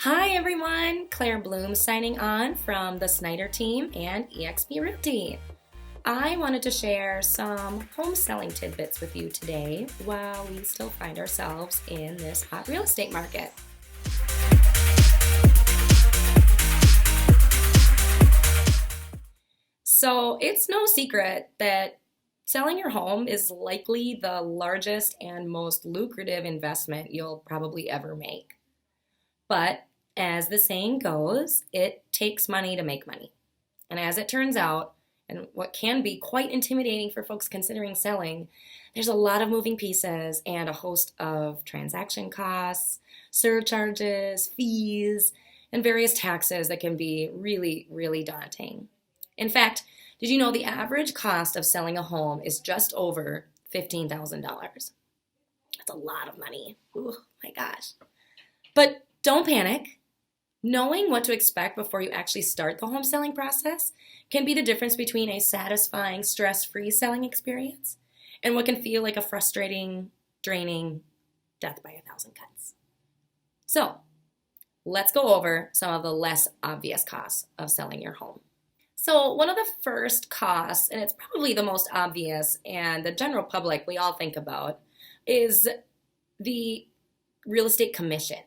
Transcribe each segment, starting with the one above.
Hi everyone, Claire Bloom signing on from the Snyder Team and eXp Realty. I wanted to share some home selling tidbits with you today while we still find ourselves in this hot real estate market. So it's no secret that selling your home is likely the largest and most lucrative investment you'll probably ever make. But as the saying goes, it takes money to make money. And as it turns out, and what can be quite intimidating for folks considering selling, there's a lot of moving pieces and a host of transaction costs, surcharges, fees, and various taxes that can be really, really daunting. In fact, did you know the average cost of selling a home is just over $15,000? That's a lot of money. Oh my gosh. But don't panic. Knowing what to expect before you actually start the home selling process can be the difference between a satisfying, stress-free selling experience and what can feel like a frustrating, draining death by a thousand cuts. So, let's go over some of the less obvious costs of selling your home. So, one of the first costs, and it's probably the most obvious and the general public we all think about, is the real estate commission.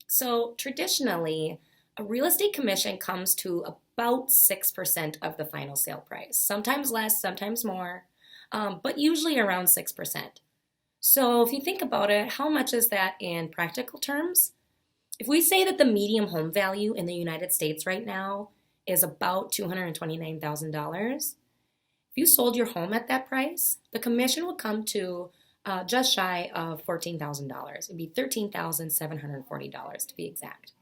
So traditionally, a real estate commission comes to about 6% of the final sale price. Sometimes less, sometimes more, but usually around 6%. So if you think about it, how much is that in practical terms? If we say that the median home value in the United States right now is about $229,000, if you sold your home at that price, the commission would come to just shy of $14,000. It'd be $13,740 to be exact.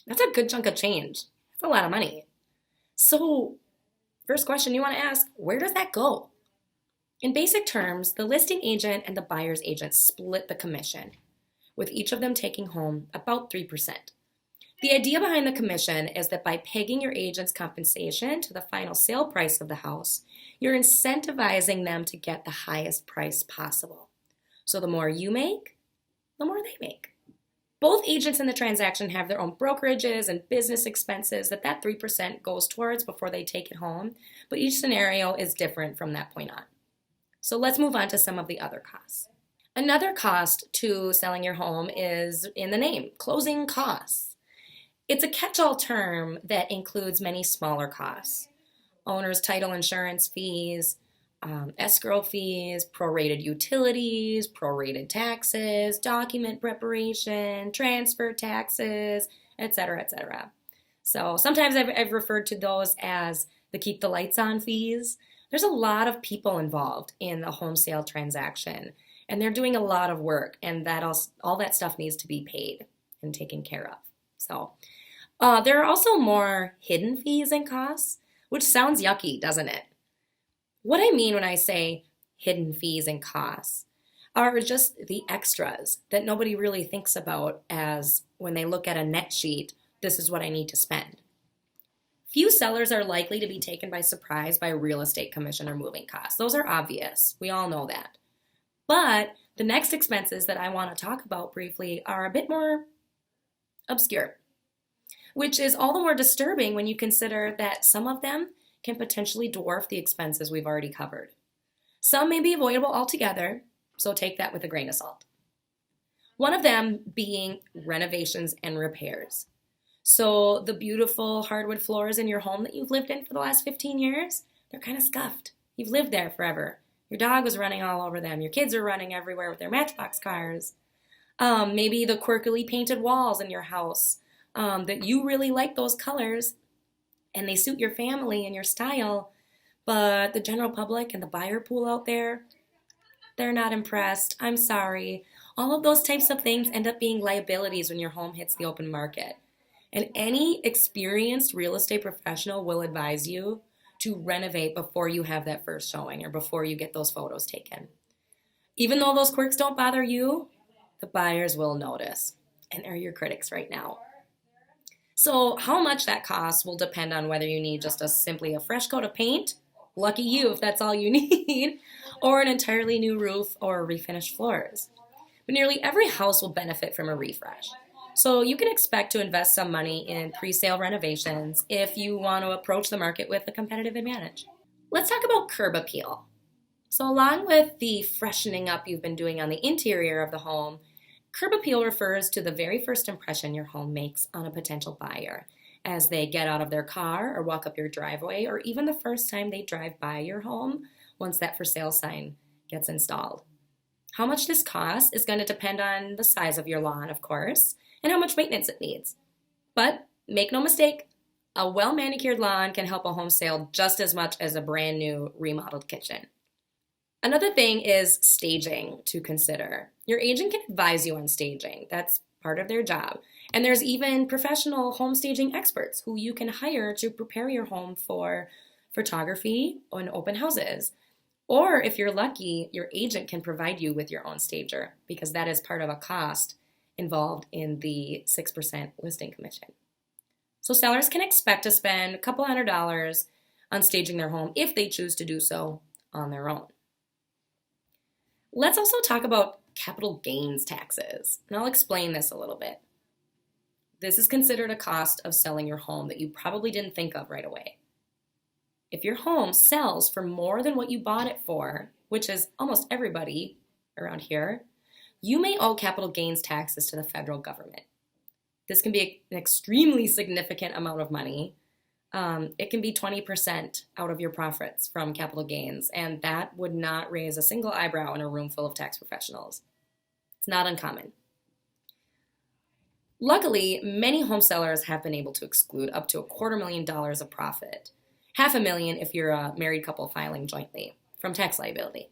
That's a good chunk of change. That's a lot of money. So, first question you want to ask, where does that go? In basic terms, the listing agent and the buyer's agent split the commission, with each of them taking home about 3%. The idea behind the commission is that by pegging your agent's compensation to the final sale price of the house, you're incentivizing them to get the highest price possible. So the more you make, the more they make. Both agents in the transaction have their own brokerages and business expenses that 3% goes towards before they take it home, but each scenario is different from that point on. So let's move on to some of the other costs. Another cost to selling your home is in the name, closing costs. It's a catch-all term that includes many smaller costs. Owner's title insurance fees, escrow fees, prorated utilities, prorated taxes, document preparation, transfer taxes, etc., etc. So sometimes I've referred to those as the keep the lights on fees. There's a lot of people involved in the home sale transaction, and they're doing a lot of work, and all that stuff needs to be paid and taken care of. So there are also more hidden fees and costs, which sounds yucky, doesn't it? What I mean when I say hidden fees and costs are just the extras that nobody really thinks about as when they look at a net sheet, this is what I need to spend. Few sellers are likely to be taken by surprise by real estate commission or moving costs. Those are obvious. We all know that. But the next expenses that I want to talk about briefly are a bit more obscure, which is all the more disturbing when you consider that some of them can potentially dwarf the expenses we've already covered. Some may be avoidable altogether, so take that with a grain of salt. One of them being renovations and repairs. So the beautiful hardwood floors in your home that you've lived in for the last 15 years, they're kind of scuffed. You've lived there forever. Your dog was running all over them. Your kids are running everywhere with their Matchbox cars. Maybe the quirkily painted walls in your house, that you really like those colors and they suit your family and your style, but the general public and the buyer pool out there, they're not impressed. I'm sorry. All of those types of things end up being liabilities when your home hits the open market. And any experienced real estate professional will advise you to renovate before you have that first showing or before you get those photos taken. Even though those quirks don't bother you, the buyers will notice, and they're your critics right now. So how much that costs will depend on whether you need just simply a fresh coat of paint, lucky you if that's all you need, or an entirely new roof or refinished floors. But nearly every house will benefit from a refresh. So you can expect to invest some money in pre-sale renovations if you want to approach the market with a competitive advantage. Let's talk about curb appeal. So along with the freshening up you've been doing on the interior of the home, curb appeal refers to the very first impression your home makes on a potential buyer as they get out of their car or walk up your driveway, or even the first time they drive by your home once that for sale sign gets installed. How much this costs is going to depend on the size of your lawn, of course, and how much maintenance it needs. But make no mistake, a well-manicured lawn can help a home sale just as much as a brand new remodeled kitchen. Another thing is staging to consider. Your agent can advise you on staging. That's part of their job. And there's even professional home staging experts who you can hire to prepare your home for photography and open houses. Or if you're lucky, your agent can provide you with your own stager because that is part of a cost involved in the 6% listing commission. So sellers can expect to spend a couple $100 on staging their home if they choose to do so on their own. Let's also talk about capital gains taxes, and I'll explain this a little bit. This is considered a cost of selling your home that you probably didn't think of right away. If your home sells for more than what you bought it for, which is almost everybody around here, you may owe capital gains taxes to the federal government. This can be an extremely significant amount of money. It can be 20% out of your profits from capital gains, and that would not raise a single eyebrow in a room full of tax professionals. It's not uncommon. Luckily, many home sellers have been able to exclude up to $250,000 of profit, $500,000 if you're a married couple filing jointly, from tax liability.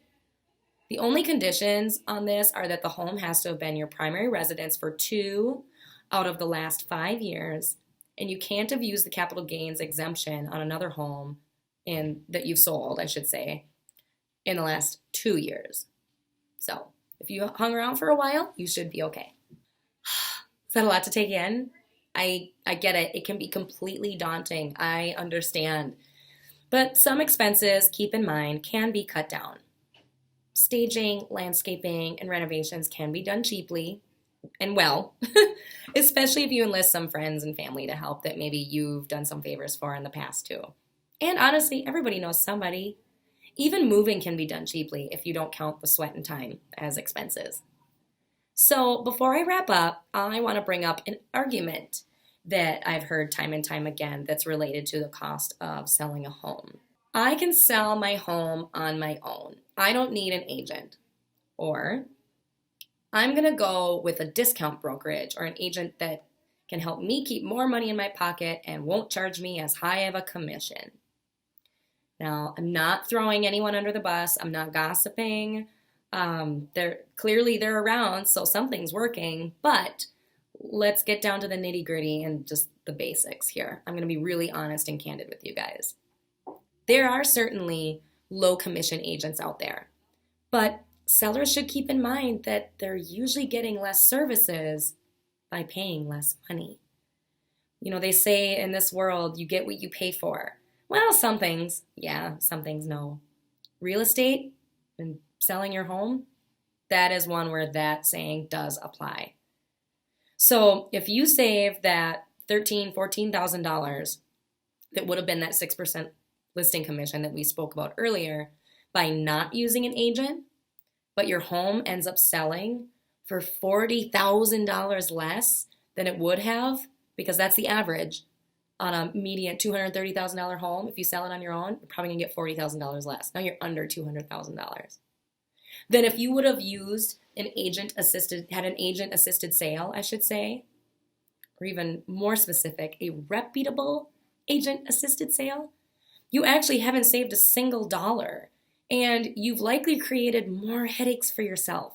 The only conditions on this are that the home has to have been your primary residence for 2 out of the last 5 years, and you can't have used the capital gains exemption on another home that you've sold, I should say, in the last 2 years. So if you hung around for a while, you should be okay. Is that a lot to take in? I get it. It can be completely daunting. I understand. But some expenses, keep in mind, can be cut down. Staging, landscaping, and renovations can be done cheaply and well, especially if you enlist some friends and family to help that maybe you've done some favors for in the past too. And honestly, everybody knows somebody. Even moving can be done cheaply if you don't count the sweat and time as expenses. So before I wrap up, I want to bring up an argument that I've heard time and time again that's related to the cost of selling a home. I can sell my home on my own. I don't need an agent. Or I'm going to go with a discount brokerage or an agent that can help me keep more money in my pocket and won't charge me as high of a commission. Now, I'm not throwing anyone under the bus. I'm not gossiping. They're around, so something's working, but let's get down to the nitty-gritty and just the basics here. I'm going to be really honest and candid with you guys. There are certainly low commission agents out there, but sellers should keep in mind that they're usually getting less services by paying less money. You know, they say in this world, you get what you pay for. Well, some things, yeah, some things, no. Real estate and selling your home, that is one where that saying does apply. So if you save that $13,000, $14,000 that would have been that 6% listing commission that we spoke about earlier by not using an agent, but your home ends up selling for $40,000 less than it would have, because that's the average on a median $230,000 home. If you sell it on your own, you're probably going to get $40,000 less. Now you're under $200,000. Then if you would have used had an agent-assisted sale, I should say, or even more specific, a reputable agent-assisted sale, you actually haven't saved a single dollar, and you've likely created more headaches for yourself.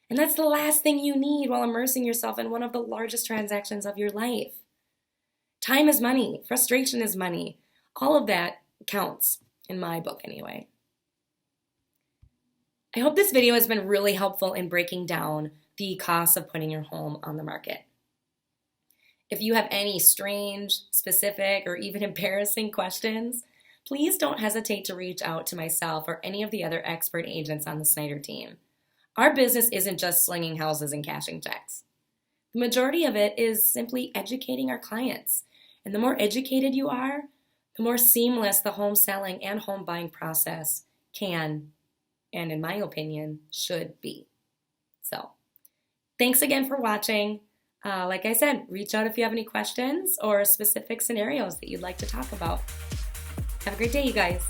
And that's the last thing you need while immersing yourself in one of the largest transactions of your life. Time is money. Frustration is money. All of that counts, in my book anyway. I hope this video has been really helpful in breaking down the costs of putting your home on the market. If you have any strange, specific, or even embarrassing questions, please don't hesitate to reach out to myself or any of the other expert agents on the Snyder team. Our business isn't just slinging houses and cashing checks. The majority of it is simply educating our clients. And the more educated you are, the more seamless the home selling and home buying process can, and in my opinion, should be. So, thanks again for watching. Like I said, reach out if you have any questions or specific scenarios that you'd like to talk about. Have a great day, you guys.